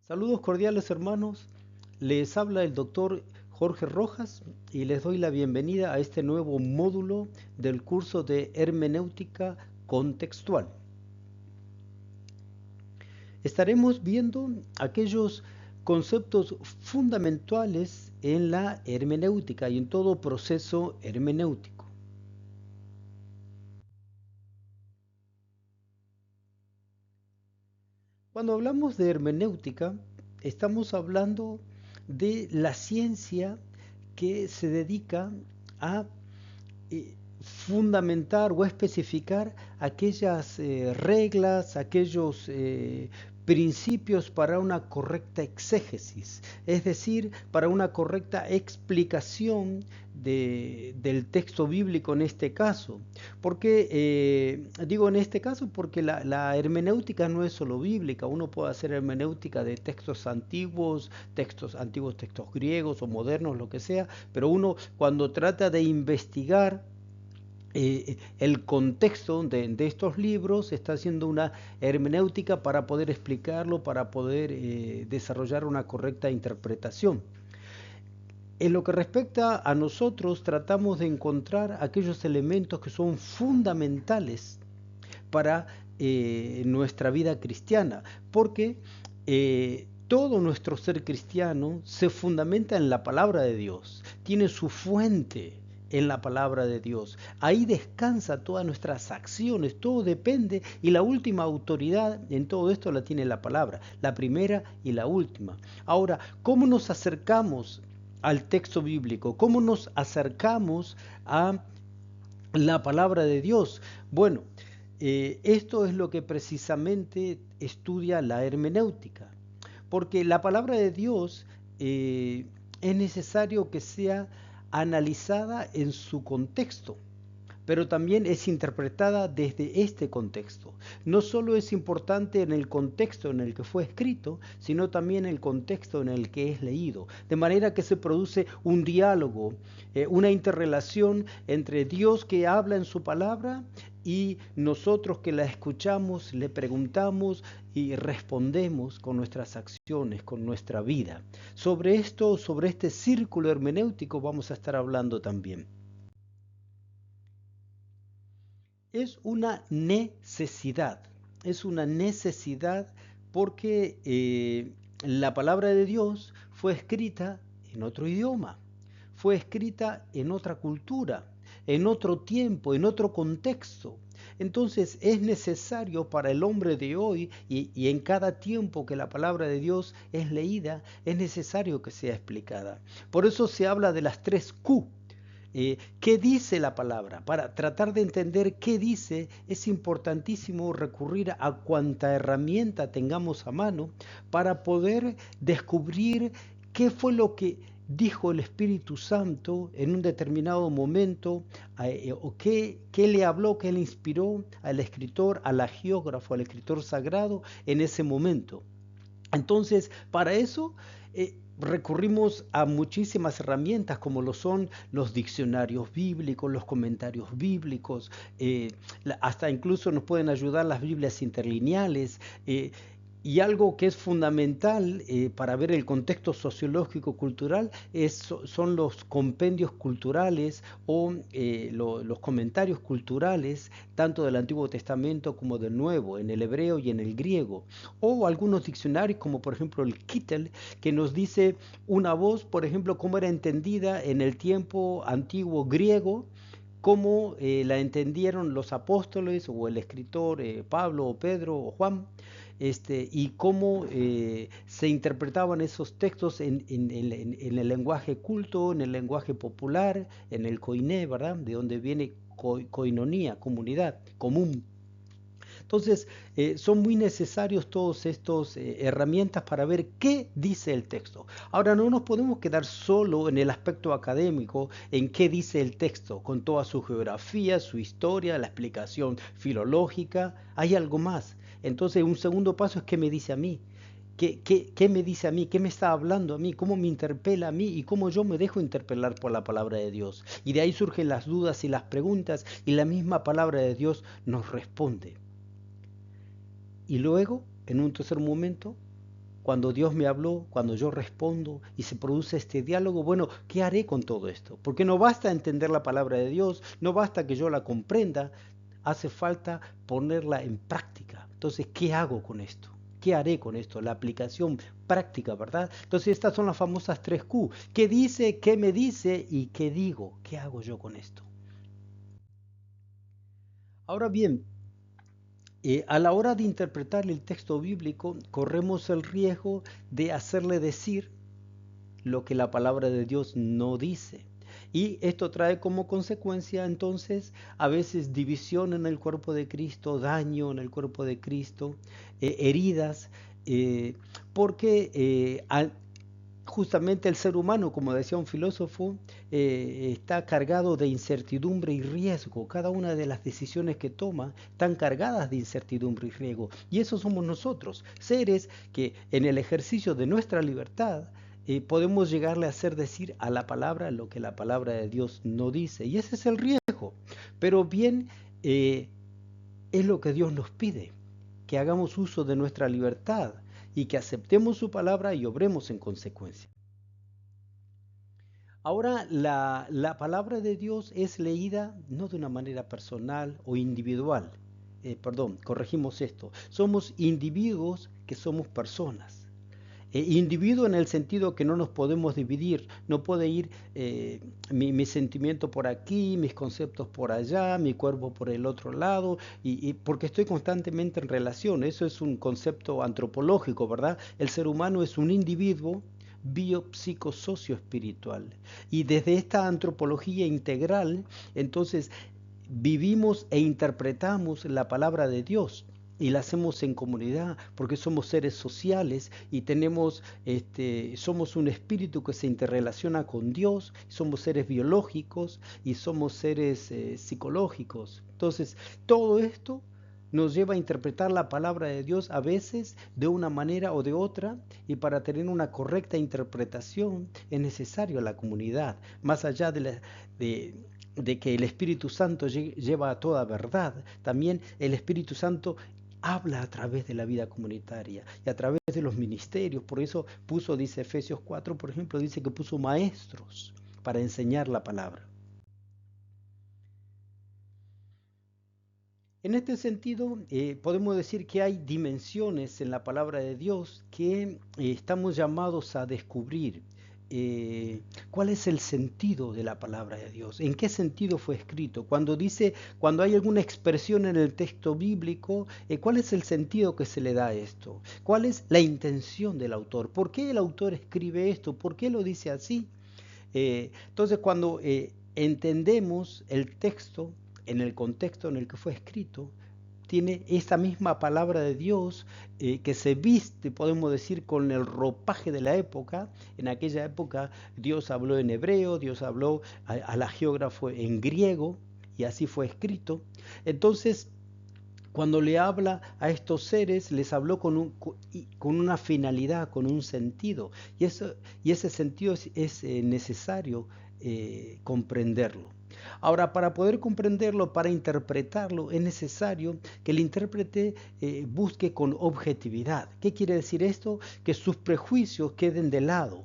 Saludos cordiales hermanos, les habla el doctor Jorge Rojas y les doy la bienvenida a este nuevo módulo del curso de hermenéutica contextual. Estaremos viendo aquellos conceptos fundamentales en la hermenéutica y en todo proceso hermenéutico. Cuando hablamos de hermenéutica, estamos hablando de la ciencia que se dedica a fundamentar o especificar aquellas reglas, aquellos principios para una correcta exégesis, es decir, para una correcta explicación del texto bíblico en este caso. Porque digo en este caso porque la hermenéutica no es solo bíblica, uno puede hacer hermenéutica de textos antiguos, textos griegos o modernos, lo que sea, pero uno cuando trata de investigar el contexto de estos libros está haciendo una hermenéutica para poder explicarlo, para poder desarrollar una correcta interpretación. En lo que respecta a nosotros, tratamos de encontrar aquellos elementos que son fundamentales para nuestra vida cristiana, porque todo nuestro ser cristiano se fundamenta en la palabra de Dios, tiene su fuente en la palabra de Dios. Ahí descansa todas nuestras acciones, todo depende y la última autoridad en todo esto la tiene la palabra, la primera y la última. Ahora, ¿cómo nos acercamos al texto bíblico? ¿Cómo nos acercamos a la palabra de Dios? Bueno, esto es lo que precisamente estudia la hermenéutica, porque la palabra de Dios es necesario que sea analizada en su contexto, pero también es interpretada desde este contexto. No solo es importante en el contexto en el que fue escrito, sino también el contexto en el que es leído. De manera que se produce un diálogo, una interrelación entre Dios que habla en su palabra y nosotros que la escuchamos, le preguntamos y respondemos con nuestras acciones, con nuestra vida. Sobre esto, sobre este círculo hermenéutico vamos a estar hablando también. Es una necesidad porque la palabra de Dios fue escrita en otro idioma, fue escrita en otra cultura, en otro tiempo, en otro contexto. Entonces es necesario para el hombre de hoy y en cada tiempo que la palabra de Dios es leída, es necesario que sea explicada. Por eso se habla de las tres Q. ¿Qué dice la palabra? Para tratar de entender qué dice, es importantísimo recurrir a cuanta herramienta tengamos a mano para poder descubrir qué fue lo que dijo el Espíritu Santo en un determinado momento, o qué le habló, qué le inspiró al escritor, al agiógrafo, al escritor sagrado en ese momento. Entonces, para eso recurrimos a muchísimas herramientas como lo son los diccionarios bíblicos, los comentarios bíblicos, hasta incluso nos pueden ayudar las Biblias interlineales. Y algo que es fundamental para ver el contexto sociológico cultural son los compendios culturales o los comentarios culturales, tanto del Antiguo Testamento como del Nuevo, en el hebreo y en el griego. O algunos diccionarios, como por ejemplo el Kittel, que nos dice una voz, por ejemplo, cómo era entendida en el tiempo antiguo griego, cómo la entendieron los apóstoles o el escritor Pablo o Pedro o Juan, y cómo se interpretaban esos textos en el lenguaje culto, en el lenguaje popular, en el koiné, ¿verdad? De donde viene koinonía, comunidad, común. Entonces, son muy necesarios todos estos herramientas para ver qué dice el texto. Ahora, no nos podemos quedar solo en el aspecto académico, en qué dice el texto, con toda su geografía, su historia, la explicación filológica. Hay algo más. Entonces, un segundo paso es qué me dice a mí. ¿Qué me dice a mí? ¿Qué me está hablando a mí? ¿Cómo me interpela a mí? ¿Y cómo yo me dejo interpelar por la palabra de Dios? Y de ahí surgen las dudas y las preguntas y la misma palabra de Dios nos responde. Y luego, en un tercer momento, cuando Dios me habló, cuando yo respondo y se produce este diálogo, bueno, ¿qué haré con todo esto? Porque no basta entender la palabra de Dios, no basta que yo la comprenda, hace falta ponerla en práctica. Entonces, ¿qué hago con esto? ¿Qué haré con esto? La aplicación práctica, ¿verdad? Entonces, estas son las famosas 3Q. ¿Qué dice? ¿Qué me dice? ¿Y qué digo? ¿Qué hago yo con esto? Ahora bien, a la hora de interpretar el texto bíblico, corremos el riesgo de hacerle decir lo que la palabra de Dios no dice. Y esto trae como consecuencia entonces a veces división en el cuerpo de Cristo, daño en el cuerpo de Cristo, heridas, eh, porque justamente el ser humano, como decía un filósofo, está cargado de incertidumbre y riesgo. Cada una de las decisiones que toma están cargadas de incertidumbre y riesgo. Y eso somos nosotros, seres que en el ejercicio de nuestra libertad podemos llegarle a hacer decir a la palabra lo que la palabra de Dios no dice. Y ese es el riesgo. Pero bien, eh, es lo que Dios nos pide, que hagamos uso de nuestra libertad y que aceptemos su palabra y obremos en consecuencia. Ahora, la palabra de Dios es leída no de una manera personal o individual. Perdón, corregimos esto. Somos individuos que somos personas. Individuo en el sentido que no nos podemos dividir, no puede ir mi sentimiento por aquí, mis conceptos por allá, mi cuerpo por el otro lado, porque estoy constantemente en relación. Eso es un concepto antropológico, ¿verdad? El ser humano es un individuo biopsicosocio-espiritual. Y desde esta antropología integral, entonces vivimos e interpretamos la palabra de Dios y la hacemos en comunidad porque somos seres sociales y somos un espíritu que se interrelaciona con Dios, somos seres biológicos y somos seres psicológicos. Entonces, todo esto nos lleva a interpretar la palabra de Dios a veces de una manera o de otra, y para tener una correcta interpretación es necesario la comunidad, más allá de que el Espíritu Santo lleva a toda verdad. También el Espíritu Santo habla a través de la vida comunitaria y a través de los ministerios. Por eso puso, dice Efesios 4, por ejemplo, dice que puso maestros para enseñar la palabra. En este sentido, podemos decir que hay dimensiones en la palabra de Dios que estamos llamados a descubrir. ¿Cuál es el sentido de la palabra de Dios? ¿En qué sentido fue escrito? Cuando hay alguna expresión en el texto bíblico, ¿cuál es el sentido que se le da a esto? ¿Cuál es la intención del autor? ¿Por qué el autor escribe esto? ¿Por qué lo dice así? Entonces, cuando entendemos el texto en el contexto en el que fue escrito, tiene esta misma palabra de Dios que se viste, podemos decir, con el ropaje de la época. En aquella época Dios habló en hebreo, Dios habló a la geógrafo en griego, y así fue escrito. Entonces, cuando le habla a estos seres, les habló con una finalidad, con un sentido. Y ese sentido es necesario comprenderlo. Ahora, para poder comprenderlo, para interpretarlo, es necesario que el intérprete busque con objetividad. ¿Qué quiere decir esto? Que sus prejuicios queden de lado.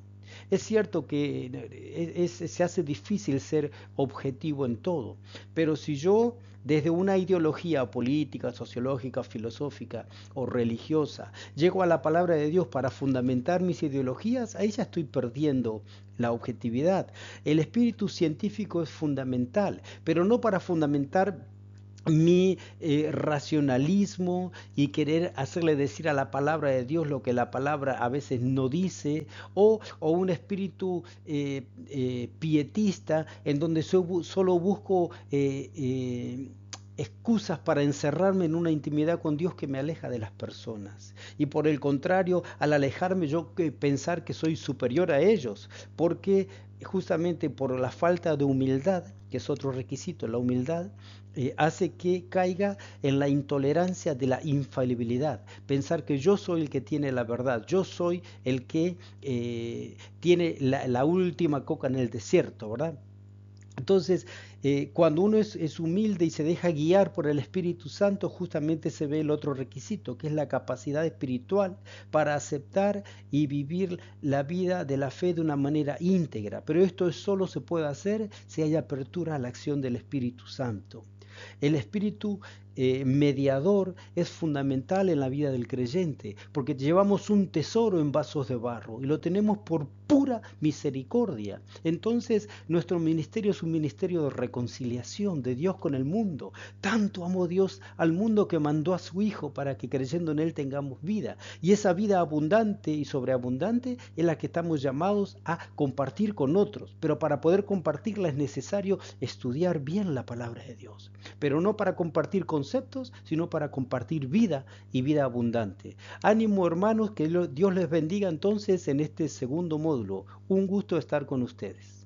Es cierto que se hace difícil ser objetivo en todo, pero si yo desde una ideología política, sociológica, filosófica o religiosa llego a la palabra de Dios para fundamentar mis ideologías, ahí ya estoy perdiendo la objetividad. El espíritu científico es fundamental, pero no para fundamentar mi racionalismo y querer hacerle decir a la palabra de Dios lo que la palabra a veces no dice, o un espíritu pietista en donde solo busco excusas para encerrarme en una intimidad con Dios que me aleja de las personas. Y por el contrario, al alejarme yo pensar que soy superior a ellos, porque justamente por la falta de humildad, que es otro requisito, la humildad, hace que caiga en la intolerancia de la infalibilidad. Pensar que yo soy el que tiene la verdad, yo soy el que tiene la última coca en el desierto, ¿verdad? Entonces, cuando uno es humilde y se deja guiar por el Espíritu Santo, justamente se ve el otro requisito, que es la capacidad espiritual para aceptar y vivir la vida de la fe de una manera íntegra. Pero esto solo se puede hacer si hay apertura a la acción del Espíritu Santo. El espíritu mediador es fundamental en la vida del creyente, porque llevamos un tesoro en vasos de barro y lo tenemos por pura misericordia. Entonces, nuestro ministerio es un ministerio de reconciliación de Dios con el mundo. Tanto amó Dios al mundo que mandó a su Hijo para que creyendo en Él tengamos vida. Y esa vida abundante y sobreabundante es la que estamos llamados a compartir con otros. Pero para poder compartirla es necesario estudiar bien la palabra de Dios. Pero no para compartir conceptos, sino para compartir vida y vida abundante. Ánimo, hermanos, que Dios les bendiga entonces en este segundo módulo. Un gusto estar con ustedes.